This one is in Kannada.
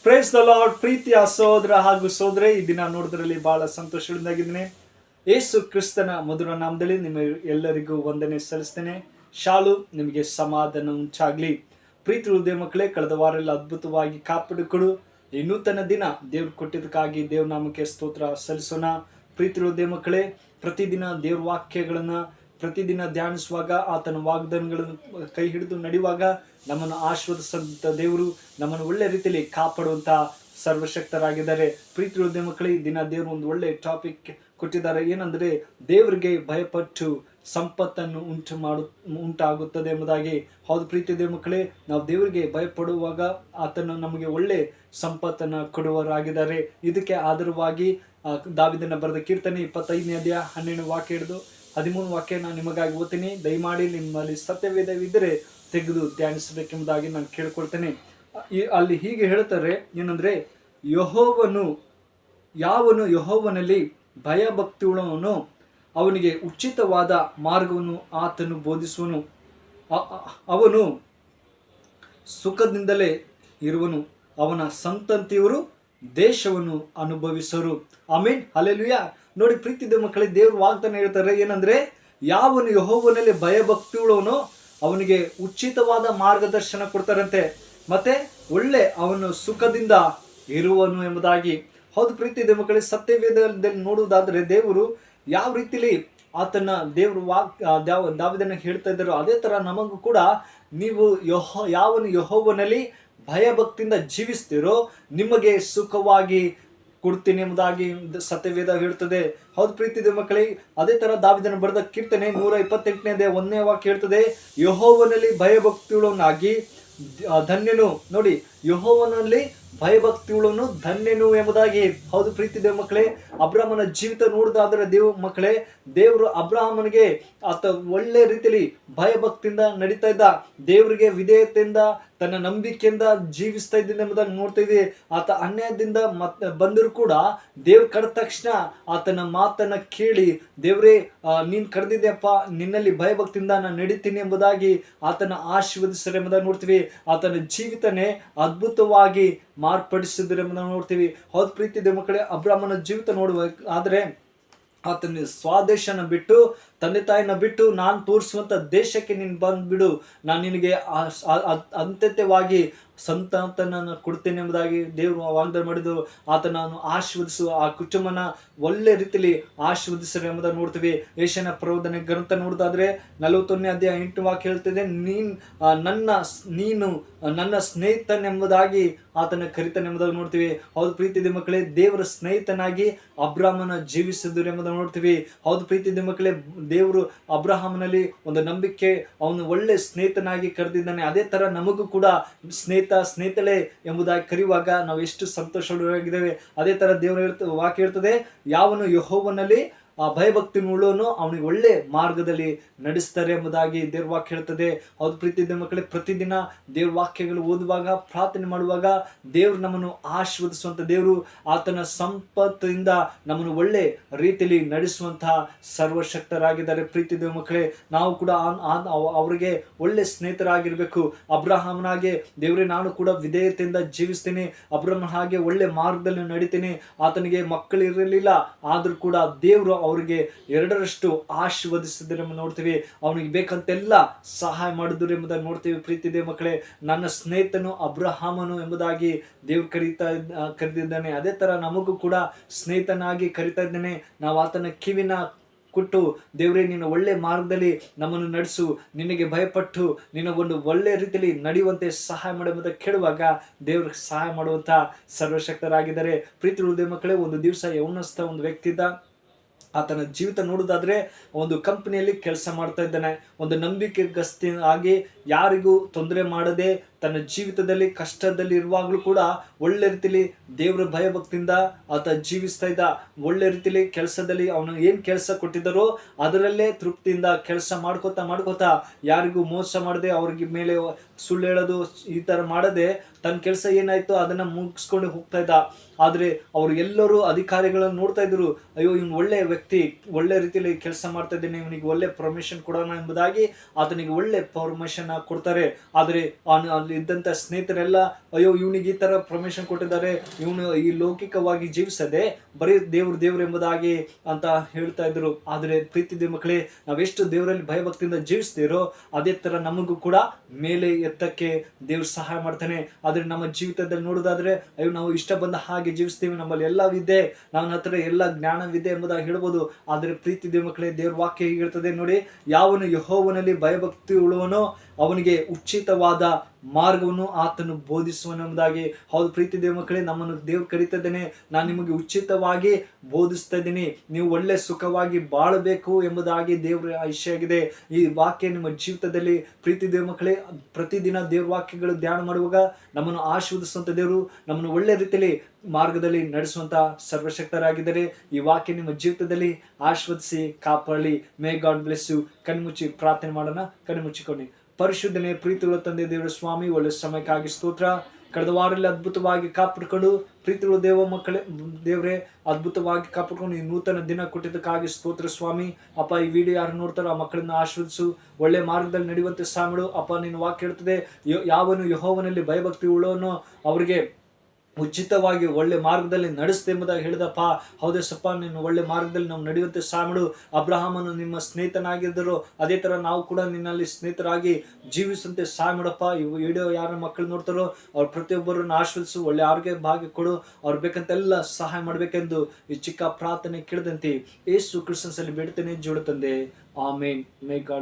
Praise the lord. ಪ್ರೀತಿಯ ಸಹೋದರ ಹಾಗೂ ಸಹೋದರಿ, ಈ ದಿನ ನೋಡೋದ್ರಲ್ಲಿ ಬಹಳ ಸಂತೋಷದಿಂದಾಗಿದ್ದೇನೆ. ಯೇಸು ಕ್ರಿಸ್ತನ ಮಧುರ ನಾಮದಲ್ಲಿ ನಿಮ್ಮ ಎಲ್ಲರಿಗೂ ವಂದನೆ ಸಲ್ಲಿಸ್ತೇನೆ. ಶಾಲು ನಿಮಗೆ ಸಮಾಧಾನ ಉಂಟಾಗ್ಲಿ. ಪ್ರೀತಿ ಹೃದಯ ಮಕ್ಕಳೇ, ಕಳೆದ ವಾರ ಎಲ್ಲ ಅದ್ಭುತವಾಗಿ ಕಾಪಾಡಿಕೊಡು. ಈ ನೂತನ ದಿನ ದೇವ್ರು ಕೊಟ್ಟಿದ್ದಕ್ಕಾಗಿ ದೇವ್ರ ನಾಮಕ್ಕೆ ಸ್ತೋತ್ರ ಸಲ್ಲಿಸೋಣ. ಪ್ರೀತಿ ಹೃದಯ ಮಕ್ಕಳೇ, ಪ್ರತಿದಿನ ದೇವ್ರ ವಾಕ್ಯಗಳನ್ನ ಪ್ರತಿದಿನ ಧ್ಯಾನಿಸುವಾಗ, ಆತನ ವಾಗ್ದಾನಗಳನ್ನು ಕೈ ಹಿಡಿದು ನಡೆಯುವಾಗ ನಮ್ಮನ್ನು ಆಶೀರ್ವದಿಸುವಂಥ ದೇವರು ನಮ್ಮನ್ನು ಒಳ್ಳೆ ರೀತಿಯಲ್ಲಿ ಕಾಪಾಡುವಂಥ ಸರ್ವಶಕ್ತರಾಗಿದ್ದಾರೆ. ಪ್ರೀತಿ ಹೃದಯ ಮಕ್ಕಳೇ, ಈ ದಿನ ದೇವರು ಒಂದು ಒಳ್ಳೆ ಟಾಪಿಕ್ ಕೊಟ್ಟಿದ್ದಾರೆ. ಏನಂದರೆ, ದೇವರಿಗೆ ಭಯಪಟ್ಟು ಸಂಪತ್ತನ್ನು ಉಂಟಾಗುತ್ತದೆ ಎಂಬುದಾಗಿ. ಹೌದು ಪ್ರೀತಿ ದೇವ ಮಕ್ಕಳೇ, ನಾವು ದೇವರಿಗೆ ಭಯಪಡುವಾಗ ಆತನು ನಮಗೆ ಒಳ್ಳೆ ಸಂಪತ್ತನ್ನು ಕೊಡುವರಾಗಿದ್ದಾರೆ. ಇದಕ್ಕೆ ಆಧಾರವಾಗಿ ದಾವಿದನ ಬರೆದ ಕೀರ್ತನೆ 25ನೇ ಅಧ್ಯಾಯ 12 ವಾಕ್ಯ ಹಿಡಿದು 13 ವಾಕ್ಯ ನಾನು ನಿಮಗಾಗಿ ಓದ್ತೀನಿ. ದಯಮಾಡಿ ನಿಮ್ಮಲ್ಲಿ ಸತ್ಯವೇದವಿದ್ದರೆ ತೆಗೆದು ಧ್ಯಾನಿಸಬೇಕೆಂಬುದಾಗಿ ನಾನು ಕೇಳ್ಕೊಳ್ತೇನೆ. ಅಲ್ಲಿ ಹೀಗೆ ಹೇಳ್ತಾರೆ, ಏನಂದರೆ, ಯಾವನು ಯೆಹೋವನಲ್ಲಿ ಭಯಭಕ್ತಿಯುಳ್ಳವನು ಅವನಿಗೆ ಉಚಿತವಾದ ಮಾರ್ಗವನ್ನು ಆತನು ಬೋಧಿಸುವನು. ಅವನು ಸುಖದಿಂದಲೇ ಇರುವನು, ಅವನ ಸಂತತಿಯವರು ದೇಶವನ್ನು ಅನುಭವಿಸರು. Amen, hallelujah. ನೋಡಿ ಪ್ರೀತಿದ ಮಕ್ಕಳೇ, ದೇವ್ರ ವಾಗ್ದಾನ ಹೇಳ್ತಾರೆ. ಏನಂದ್ರೆ, ಯಾವನು ಯೆಹೋವನಲ್ಲಿ ಭಯಭಕ್ತಿಯುಳ್ಳವನೋ ಅವನಿಗೆ ಉಚಿತವಾದ ಮಾರ್ಗದರ್ಶನ ಕೊಡ್ತಾರಂತೆ, ಮತ್ತೆ ಒಳ್ಳೆ ಅವನು ಸುಖದಿಂದ ಇರುವನು ಎಂಬುದಾಗಿ. ಹೌದು ಪ್ರೀತಿದ ಮಕ್ಕಳೇ, ಸತ್ಯವೇದದಲ್ಲಿ ನೋಡುವುದಾದ್ರೆ ದೇವರು ಯಾವ ರೀತಿಲಿ ಆತನ ದೇವರು ದಾವಿದನ ಹೇಳ್ತಾ ಇದ್ದಾರೋ ಅದೇ ತರ ನಮಗೂ ಕೂಡ ನೀವು ಯಾವನು ಯೆಹೋವನಲ್ಲಿ ಭಯಭಕ್ತಿಯಿಂದ ಜೀವಿಸ್ತೀರೋ ನಿಮಗೆ ಸುಖವಾಗಿ ಕೊಡ್ತೀನಿ ಎಂಬುದಾಗಿ ಸತ್ಯವೇದ ಹೇಳ್ತದೆ. ಹೌದು ಪ್ರೀತಿದ ಮಕ್ಕಳೇ, ಅದೇ ತರ ದಾವಿದನ ಬರೆದ ಕೀರ್ತನೆ 128ನೇ 1ನೇ ವಾಕ್ಯ ಹೇಳ್ತದೆ, ಯೆಹೋವನಲ್ಲಿ ಭಯಭಕ್ತಿಯುಳ್ಳವನಾಗಿ ಧನ್ಯನು. ನೋಡಿ, ಯೆಹೋವನಲ್ಲಿ ಭಯಭಕ್ತಿಯುಳ್ಳವನು ಧನ್ಯನು ಎಂಬುದಾಗಿ. ಹೌದು ಪ್ರೀತಿದ ಮಕ್ಕಳೇ, ಅಬ್ರಾಹ್ಮನ ಜೀವಿತ ನೋಡುವುದಾದ್ರೆ ದೇವರು ಅಬ್ರಾಹ್ಮನಿಗೆ ಆತ ಒಳ್ಳೆ ರೀತಿಯಲ್ಲಿ ಭಯಭಕ್ತಿಯಿಂದ ನಡೀತಾ ಇದ್ದ, ದೇವರಿಗೆ ವಿಧೇಯತೆಯಿಂದ ತನ್ನ ನಂಬಿಕೆಯಿಂದ ಜೀವಿಸ್ತಾ ಇದ್ದ ಎಂಬುದಾಗಿ ನೋಡ್ತಾ ಇದ್ದೀವಿ. ಆತ ಅನ್ಯಾಯದಿಂದ ಬಂದರೂ ಕೂಡ ದೇವ್ರು ಕರೆದ ತಕ್ಷಣ ಆತನ ಮಾತನ್ನ ಕೇಳಿ, ದೇವರೇ ನೀನ್ ಕರೆದಿದ್ದೆಪ್ಪ, ನಿನ್ನಲ್ಲಿ ಭಯಭಕ್ತಿಯಿಂದ ನಾನು ನಡೀತೀನಿ ಎಂಬುದಾಗಿ ಆತನ ಆಶೀರ್ವದಿಸರು ಎಂಬುದಾಗಿ ನೋಡ್ತೀವಿ. ಆತನ ಜೀವಿತನೇ ಅದ್ಭುತವಾಗಿ ಮಾರ್ಪಡಿಸಿದ್ರು ಎಂಬುದನ್ನು ನೋಡ್ತೀವಿ. ಹೌದು ಪ್ರೀತಿಯ ಮಕ್ಕಳೇ, ಅಬ್ರಾಹ್ಮನ ಜೀವಿತ ನೋಡುವ ಆದ್ರೆ ಆತನ ಸ್ವದೇಶನ ಬಿಟ್ಟು, ತಂದೆ ತಾಯಿನ ಬಿಟ್ಟು, ನಾನು ತೋರಿಸುವಂಥ ದೇಶಕ್ಕೆ ನೀನು ಬಂದ್ಬಿಡು, ನಾನು ನಿನಗೆ ಅಂತ್ಯವಾಗಿ ಸಂತಾನವನ್ನು ಕೊಡ್ತೇನೆ ಎಂಬುದಾಗಿ ದೇವರು ವಾಗ್ದಾನ ಮಾಡಿದ್ದು. ಆತನನ್ನು ಆಶೀರ್ವದಿಸು, ಆ ಕುಟುಂಬನ ಒಳ್ಳೆ ರೀತಿಯಲ್ಲಿ ಆಶೀರ್ವದಿಸರು ಎಂಬುದನ್ನು ನೋಡ್ತೀವಿ. ಏಷ್ಯನ ಪ್ರಬೋಧನೆ ಗ್ರಂಥ ನೋಡೋದಾದ್ರೆ 41ನೇ ಅಧ್ಯಾಯ 8 ವಾಕ್ಯ ಹೇಳ್ತಿದೆ, ನೀನು ನನ್ನ ಸ್ನೇಹಿತನೆಂಬುದಾಗಿ ಆತನ ಕರಿತಾನೆ ಎಂಬುದಾಗಿ ನೋಡ್ತೀವಿ. ಹೌದು ಪ್ರೀತಿದ ಮಕ್ಕಳೇ, ದೇವರ ಸ್ನೇಹಿತನಾಗಿ ಅಬ್ರಾಹ್ಮನ ಜೀವಿಸಿದ್ರು ಎಂಬುದನ್ನು ನೋಡ್ತೀವಿ. ಹೌದು ಪ್ರೀತಿದ ಮಕ್ಕಳೇ, ದೇವರು ಅಬ್ರಹಾಮನಲ್ಲಿ ಒಂದು ನಂಬಿಕೆ, ಅವನು ಒಳ್ಳೆ ಸ್ನೇಹಿತನಾಗಿ ಕರೆದಿದ್ದಾನೆ. ಅದೇ ತರ ನಮಗೂ ಕೂಡ ಸ್ನೇಹಿತಳೆ ಎಂಬುದಾಗಿ ಕರೆಯುವಾಗ ನಾವು ಎಷ್ಟು ಸಂತೋಷವಾಗಿದ್ದೇವೆ. ಅದೇ ತರ ದೇವರು ವಾಕ್ಯ ಹೇಳ್ತದೆ, ಯಾವನು ಯೆಹೋವನಲ್ಲಿ ಆ ಭಯಭಕ್ತಿ ಉಳ್ಳವನು ಅವನಿಗೆ ಒಳ್ಳೆ ಮಾರ್ಗದಲ್ಲಿ ನಡೆಸ್ತಾರೆ ಎಂಬುದಾಗಿ ದೇವ್ರ ವಾಕ್ಯ ಹೇಳ್ತದೆ. ಹೌದು ಪ್ರೀತಿಯ ಮಕ್ಕಳೇ, ಪ್ರತಿದಿನ ದೇವ್ರ ವಾಕ್ಯಗಳು ಓದುವಾಗ, ಪ್ರಾರ್ಥನೆ ಮಾಡುವಾಗ ದೇವ್ರು ನಮ್ಮನ್ನು ಆಶೀರ್ವದಿಸುವಂಥ ದೇವರು, ಆತನ ಸಂಪತ್ತಿನಿಂದ ನಮ್ಮನ್ನು ಒಳ್ಳೆ ರೀತಿಯಲ್ಲಿ ನಡೆಸುವಂತಹ ಸರ್ವಶಕ್ತರಾಗಿದ್ದಾರೆ. ಪ್ರೀತಿಯ ಮಕ್ಕಳೇ, ನಾವು ಕೂಡ ಅವರಿಗೆ ಒಳ್ಳೆ ಸ್ನೇಹಿತರಾಗಿರ್ಬೇಕು. ಅಬ್ರಹಾಮನಾಗೆ ದೇವರೇ ನಾನು ಕೂಡ ವಿಧೇಯತೆಯಿಂದ ಜೀವಿಸ್ತೀನಿ, ಅಬ್ರಹಾಮನ ಹಾಗೆ ಒಳ್ಳೆ ಮಾರ್ಗದಲ್ಲಿ ನಡೀತೀನಿ. ಆತನಿಗೆ ಮಕ್ಕಳಿರಲಿಲ್ಲ, ಆದ್ರೂ ಕೂಡ ದೇವರು ಅವರಿಗೆ 2ರಷ್ಟು ಆಶೀರ್ವದಿಸಿದ್ರೆ ನೋಡ್ತೀವಿ. ಅವನಿಗೆ ಬೇಕಂತೆಲ್ಲ ಸಹಾಯ ಮಾಡಿದ್ರು ಎಂಬುದಾಗಿ ನೋಡ್ತೀವಿ. ಪ್ರೀತಿದೆ ಮಕ್ಕಳೇ, ನನ್ನ ಸ್ನೇಹಿತನು ಅಬ್ರಹಾಮನು ಎಂಬುದಾಗಿ ದೇವ್ರು ಕರೆದಿದ್ದಾನೆ. ಅದೇ ತರ ನಮಗೂ ಕೂಡ ಸ್ನೇಹಿತನಾಗಿ ಕರಿತಾ ಇದ್ದಾನೆ. ನಾವು ಆತನ ಕಿವಿನ ಕೊಟ್ಟು, ದೇವರೇ ನಿನ್ನ ಒಳ್ಳೆ ಮಾರ್ಗದಲ್ಲಿ ನಮ್ಮನ್ನು ನಡೆಸು, ನಿನಗೆ ಭಯಪಟ್ಟು ನಿನ್ನ ಒಂದು ಒಳ್ಳೆ ರೀತಿಯಲ್ಲಿ ನಡೆಯುವಂತೆ ಸಹಾಯ ಮಾಡುವಂತ ಕೇಳುವಾಗ ದೇವ್ರಿಗೆ ಸಹಾಯ ಮಾಡುವಂತ ಸರ್ವಶಕ್ತರಾಗಿದ್ದಾರೆ. ಪ್ರೀತಿ ಹೃದಯ ಮಕ್ಕಳೇ, ಒಂದು ದಿವಸ ಯೌವನಸ್ಥ ಒಂದು ವ್ಯಕ್ತಿ ಇದ್ದ. ಆತನ ಜೀವಿತ ನೋಡುವುದಾದ್ರೆ ಒಂದು ಕಂಪನಿಯಲ್ಲಿ ಕೆಲಸ ಮಾಡ್ತಾ ಇದ್ದಾನೆ. ಒಂದು ನಂಬಿಕೆಗಸ್ತಿ ಆಗಿ ಯಾರಿಗೂ ತೊಂದರೆ ಮಾಡದೆ ತನ್ನ ಜೀವಿತದಲ್ಲಿ ಕಷ್ಟದಲ್ಲಿ ಇರುವಾಗಲೂ ಕೂಡ ಒಳ್ಳೆ ರೀತಿಯಲ್ಲಿ ದೇವರ ಭಯಭಕ್ತಿಯಿಂದ ಆತ ಜೀವಿಸ್ತಾ ಇದ್ದ. ಒಳ್ಳೆ ರೀತಿಯಲ್ಲಿ ಕೆಲಸದಲ್ಲಿ ಅವನು ಏನು ಕೆಲಸ ಕೊಟ್ಟಿದ್ದಾರೋ ಅದರಲ್ಲೇ ತೃಪ್ತಿಯಿಂದ ಕೆಲಸ ಮಾಡ್ಕೋತಾ ಯಾರಿಗೂ ಮೋಸ ಮಾಡದೆ, ಅವ್ರಿಗೆ ಮೇಲೆ ಸುಳ್ಳು ಹೇಳೋದು ಈ ಥರ ಮಾಡದೆ ತನ್ನ ಕೆಲಸ ಏನಾಯ್ತು ಅದನ್ನು ಮುಗಿಸ್ಕೊಂಡು ಹೋಗ್ತಾ ಇದ್ದ. ಆದರೆ ಅವರು ಎಲ್ಲರೂ ಅಧಿಕಾರಿಗಳನ್ನು ನೋಡ್ತಾ ಇದ್ರು, ಅಯ್ಯೋ ಇವನು ಒಳ್ಳೆ ವ್ಯಕ್ತಿ, ಒಳ್ಳೆ ರೀತಿಯಲ್ಲಿ ಕೆಲಸ ಮಾಡ್ತಾ ಇದ್ದೇನೆ, ಇವನಿಗೆ ಒಳ್ಳೆ ಪ್ರಮೋಷನ್ ಕೊಡೋಣ ಎಂಬುದಾಗಿ ಆತನಿಗೆ ಒಳ್ಳೆ ಪ್ರಮೋಷನ್ ಕೊಡ್ತಾರೆ. ಆದರೆ ಅಲ್ಲಿ ಇದ್ದಂಥ ಸ್ನೇಹಿತರೆಲ್ಲ ಅಯ್ಯೋ ಇವನಿಗೆ ಈ ಥರ ಪ್ರಮೋಷನ್ ಕೊಟ್ಟಿದ್ದಾರೆ, ಇವನು ಈ ಲೌಕಿಕವಾಗಿ ಜೀವಿಸದೆ ಬರೀ ದೇವ್ರು ಎಂಬುದಾಗಿ ಅಂತ ಹೇಳ್ತಾ ಇದ್ರು. ಆದರೆ ಪ್ರೀತಿ ದೇವ ಮಕ್ಕಳೇ, ನಾವೆಷ್ಟು ದೇವರಲ್ಲಿ ಭಯಭಕ್ತಿಯಿಂದ ಜೀವಿಸ್ತೀರೋ ಅದೇ ಥರ ನಮಗೂ ಕೂಡ ಮೇಲೆ ಎತ್ತಕ್ಕೆ ದೇವ್ರು ಸಹಾಯ ಮಾಡ್ತಾನೆ. ಆದರೆ ನಮ್ಮ ಜೀವಿತದಲ್ಲಿ ನೋಡೋದಾದ್ರೆ ಅಯ್ಯೋ ನಾವು ಇಷ್ಟ ಬಂದ ಹಾಗೆ ಜೀವಿಸ್ತೀವಿ, ನಮ್ಮಲ್ಲಿ ಎಲ್ಲ ವಿದ್ಯೆ, ನನ್ನ ಹತ್ರ ಎಲ್ಲ ಜ್ಞಾನವಿದೆ ಎಂಬುದಾಗಿ ಹೇಳ್ಬೋದು. ಆದರೆ ಪ್ರೀತಿ ದೇವ ಮಕ್ಕಳೇ, ದೇವ್ರ ವಾಕ್ಯ ಹೀಗೆ ಹೇಳ್ತದೆ ನೋಡಿ, ಯಾವನು ಯೆಹೋವನಲ್ಲಿ ಭಯಭಕ್ತಿ ಉಳ್ಳವನೋ ಅವನಿಗೆ ಉಚಿತವಾದ ಮಾರ್ಗವನ್ನು ಆತನು ಬೋಧಿಸುವನೆಂಬುದಾಗಿ. ಹೌದು ಪ್ರೀತಿ ದೇವ ಮಕ್ಕಳೇ, ನಮ್ಮನ್ನು ದೇವ್ರು ಕರೀತಿದ್ದೇನೆ, ನಾನು ನಿಮಗೆ ಉಚಿತವಾಗಿ ಬೋಧಿಸ್ತಾ ಇದ್ದೀನಿ, ನೀವು ಒಳ್ಳೆ ಸುಖವಾಗಿ ಬಾಳಬೇಕು ಎಂಬುದಾಗಿ ದೇವರ ಆಶೆಯಾಗಿದೆ. ಈ ವಾಕ್ಯ ನಿಮ್ಮ ಜೀವಿತದಲ್ಲಿ ಪ್ರೀತಿ ದೇವ ಮಕ್ಕಳೇ, ಪ್ರತಿದಿನ ದೇವ್ರ ವಾಕ್ಯಗಳು ಧ್ಯಾನ ಮಾಡುವಾಗ ನಮ್ಮನ್ನು ಆಶೀರ್ವದಿಸುವಂತ ದೇವರು, ನಮ್ಮನ್ನು ಒಳ್ಳೆ ರೀತಿಯಲ್ಲಿ ಮಾರ್ಗದಲ್ಲಿ ನಡೆಸುವಂತ ಸರ್ವಶಕ್ತರಾಗಿದ್ದಾರೆ. ಈ ವಾಕ್ಯ ನಿಮ್ಮ ಜೀವಿತದಲ್ಲಿ ಆಶೀರ್ವದಿಸಿ ಕಾಪಾಡಲಿ. May God bless you. ಕಣ್ಮುಚ್ಚಿ ಪ್ರಾರ್ಥನೆ ಮಾಡೋಣ. ಕಣ್ಮುಚ್ಚಿಕೊಂಡು. ಪರಿಶುದ್ಧನೇ ಪ್ರೀತಿಗಳ ತಂದೆ ದೇವರ ಸ್ವಾಮಿ, ಒಳ್ಳೆ ಸಮಯಕ್ಕಾಗಿ ಸ್ತೋತ್ರ. ಕಳೆದ ವಾರದಲ್ಲಿ ಅದ್ಭುತವಾಗಿ ಕಾಪಾಡಿಕೊಂಡು ಪ್ರೀತಿಗಳು ದೇವರೇ ಅದ್ಭುತವಾಗಿ ಕಾಪಾಡ್ಕೊಂಡು ಈ ನೂತನ ದಿನ ಕೊಟ್ಟಿದ್ದಕ್ಕಾಗಿ ಸ್ತೋತ್ರ ಸ್ವಾಮಿ. ಅಪ್ಪ, ಈ ವಿಡಿಯೋ ಯಾರು ನೋಡ್ತಾರೋ ಆ ಮಕ್ಕಳನ್ನ ಆಶೀರ್ವದಿಸು, ಒಳ್ಳೆ ಮಾರ್ಗದಲ್ಲಿ ನಡೆಯುವಂತೆ ಸಾಮಿಡು. ಅಪ್ಪ, ನಿನ್ನ ವಾಕ್ಯ ಹೇಳ್ತದೆ, ಯಾವನು ಯೆಹೋವನಲ್ಲಿ ಭಯಭಕ್ತಿ ಉಳ್ಳವನೋ ಅವರಿಗೆ ಉಚಿತವಾಗಿ ಒಳ್ಳೆ ಮಾರ್ಗದಲ್ಲಿ ನಡೆಸ್ತೆ ಎಂಬುದಾಗಿ ಹೇಳಿದಪ್ಪ. ಹೌದೇ ಸಪ್ಪ, ನಿನ್ನ ಒಳ್ಳೆ ಮಾರ್ಗದಲ್ಲಿ ನಾವು ನಡೆಯುವಂತೆ ಸಾಮಿಡು. ಅಬ್ರಹಾಮನು ನಿಮ್ಮ ಸ್ನೇಹಿತನಾಗಿದ್ದರು, ಅದೇ ಥರ ನಾವು ಕೂಡ ನಿನ್ನಲ್ಲಿ ಸ್ನೇಹಿತರಾಗಿ ಜೀವಿಸುವಂತೆ ಸಾಮಿಡಪ್ಪ. ಈ ವಿಡಿಯೋ ಯಾರ ಮಕ್ಕಳು ನೋಡ್ತಾರೋ ಅವ್ರು ಪ್ರತಿಯೊಬ್ಬರನ್ನು ಆಶೀರ್ವದಿಸು, ಒಳ್ಳೆ ಆರೋಗ್ಯ ಭಾಗ್ಯ ಕೊಡು, ಅವ್ರು ಬೇಕಂತೆಲ್ಲ ಸಹಾಯ ಮಾಡಬೇಕೆಂದು ಈ ಚಿಕ್ಕ ಪ್ರಾರ್ಥನೆ ಕೇಳಿದಂತೆ ಯೇಸು ಕ್ರಿಸ್ತನಲ್ಲಿ ಬೇಡ್ತೇನೆ, ಜೋಡು ತಂದೆ. ಆಮೇನ್. ಮೇ ಗಾಡ್